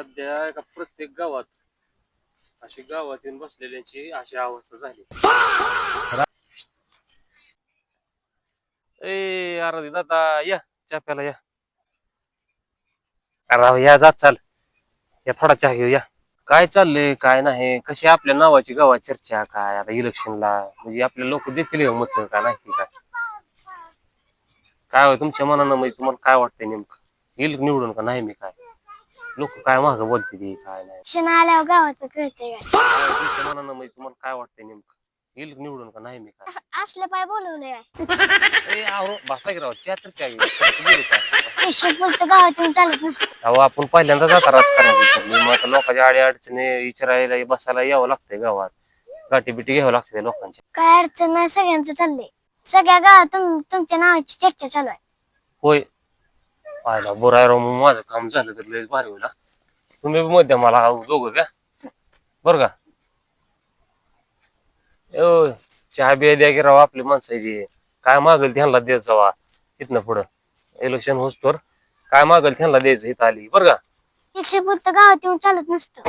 सध्या एका प्रत्येक गावात अशी गावात येऊन बसलेल्यांची अशी अवस्था झाली. ए अरे दादा या चहा प्यायला या. अरे या जात चाल या थोडा चहा घेऊ या. काय चाललंय काय नाही कशी आपल्या नावाची गावात चर्चा काय आता इलेक्शनला म्हणजे आपले लोक देतील मत का नाही काय काय तुमच्या मनानं म्हणजे तुम्हाला काय वाटतंय नेमकं येईल निवडून का नाही मी काय लोक काय मागं बोलते ती काय नाही क्षण आल्यावर गावाचं कळतंय काय तुमच्या मनानं म्हणजे तुम्हाला काय वाटतंय नेमकं येईल निवडून का नाही मी काय असलं पाय बोलवलंय ए आहो बसा की राव चहा तर काय बोलू काय बोलतं गावातून चालत नसतं. अहो आपण पहिल्यांदा जाता राजकारणात मग आता लोकांच्या आडी अडचणी विचारायला बसायला यावं लागतंय गावात गाठी बिटी घ्यावं लागते लोकांच्या काय अडचण नाही सगळ्यांचं चाललंय सगळ्या गावात तुमच्या नावाची चर्चा चालू आहे. होय पाहिला बरं राव मग माझं काम झालं तर लयच भारी होईल तुम्ही मध्ये मला दोघं द्या बरं का ओ चहा बिया द्या की राव आपली माणसाची काय मागेल त्यांना देत जावा इथनं पुढं इलेक्शन होस्तर काय मागेल त्यांना द्यायचं इथं आली बरं का बोलतं गावात येऊन चालत नसतं.